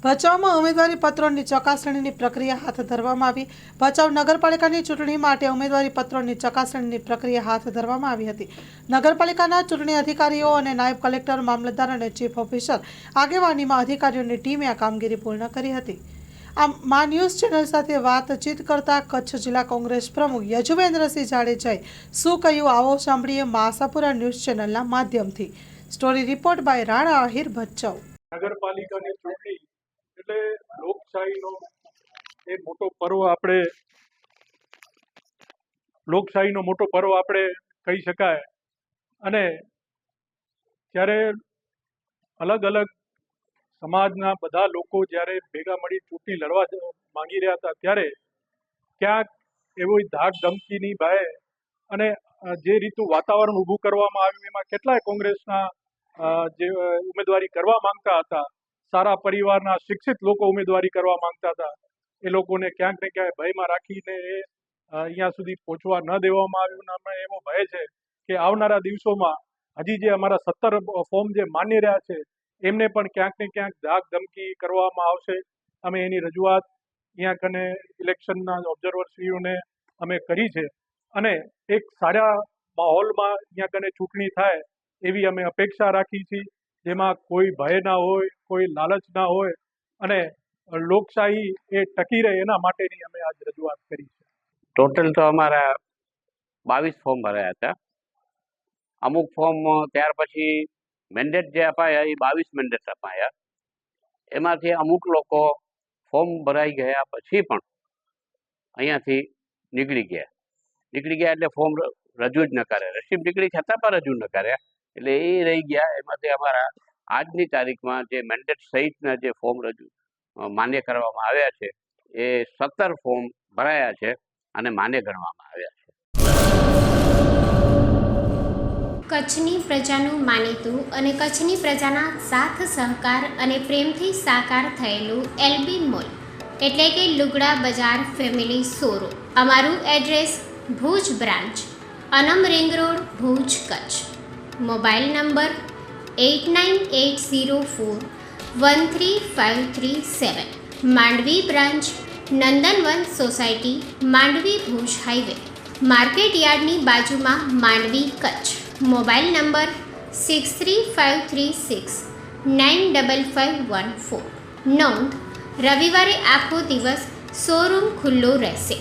ભચાઉમાં ઉમેદવારી પત્રોની ચકાસણીની પ્રક્રિયા હાથ ધરવામાં આવી। ભચાઉ નગરપાલિકાની ચૂંટણી માટે ઉમેદવારી પત્રોની ચકાસણીની પ્રક્રિયા હાથ ધરવામાં આવી હતી। નગરપાલિકાના ચૂંટણી અધિકારીઓ અને નાયબ કલેક્ટર, મામલતદાર અને ચીફ ઓફિસર આગેવાનીમાં અધિકારીઓની ટીમે આ કામગીરી પૂર્ણ કરી હતી। આ મા ન્યૂઝ ચેનલ સાથે વાતચીત કરતા કચ્છ જિલ્લા કોંગ્રેસ પ્રમુખ યજુવેન્દ્રસિંહ જાડેજાએ શું કહ્યું, આવો સાંભળીએ મા આશાપુરા ન્યૂઝ ચેનલના માધ્યમથી। Story report by Rana Ahir, Bhachau. નગરપાલિકાની ચૂંટણી એટલે લોકશાહીનો એ મોટો પર્વ આપણે કહી શકાય। અને જ્યારે અલગ અલગ સમાજના બધા લોકો જ્યારે ભેગા મળી ચૂંટણી લડવા માંગી રહ્યા હતા, ત્યારે ક્યાંક એવી ધાક ધમકીની ભય અને જે રીતનું વાતાવરણ ઊભું કરવામાં આવ્યું, એમાં કેટલાય કોંગ્રેસના જે ઉમેદવારી કરવા માંગતા હતા, સારા પરિવારના શિક્ષિત લોકો ઉમેદવારી કરવા માંગતા હતા, એ લોકોને ક્યાંક ને ક્યાંક ભયમાં રાખીને અહીંયા સુધી પહોંચવા ન દેવામાં આવ્યું। અમે એવો ભય છે કે આવનારા દિવસોમાં હજી જે અમારા 17 ફોર્મ જે માન્ય રહ્યા છે, એમને પણ ક્યાંક ને ક્યાંક ધાક ધમકી કરવામાં આવશે। અમે એની રજૂઆત અહીંયા કને ઇલેક્શનના ઓબ્ઝર્વરશ્રીઓને અમે કરી છે અને એક સારા માહોલમાં અહીંયા કને ચૂંટણી થાય એવી અમે અપેક્ષા રાખી છીએ, જેમાં કોઈ ભય ના હોય, કોઈ લાલચ ના હોય અને લોકશાહી એ ટકી રહે એના માટેની અમે આજ રજૂઆત કરી છે। ટોટલ તો અમારા 22 ફોર્મ ભરાયા હતા। અમુક ફોર્મ ત્યાર પછી મેન્ડેટ જે અપાયા એ 22 મેન્ડેટ અપાયા। એમાંથી અમુક લોકો ફોર્મ ભરાઈ ગયા પછી પણ અહીંયાથી નીકળી ગયા એટલે ફોર્મ રજૂ જ ન કરે, રસીદ નીકળી છતાં પણ રજૂ ન કર્યા, એટલે એ રહી ગયા। એમાંથી અમારા આજની તારીખમાં જે મેન્ડેટ સહિતના જે ફોર્મ માન્ય કરવામાં આવ્યા છે, એ 17 ફોર્મ ભરાયા છે અને માન્ય ગણવામાં આવ્યા છે। કચ્છની પ્રજાનું માનીતું અને કચ્છની પ્રજાના સાથ સહકાર અને પ્રેમથી સાકાર થયેલું એલબી મોલ એટલે કે લુગડા બજાર ફેમિલી શોરૂમ। અમારું address Bhuj branch, Anam ring road, Bhuj, Kutch. Mobile number 8980413537। Mandvi branch, Nandanvan society, Mandvi, Bhuj highway, market યાર્ડની બાજુમાં, માંડવી, કચ્છ। Mobile number 6353695514। નોંધ: રવિવારે આખો દિવસ શોરૂમ ખુલ્લો રહેશે।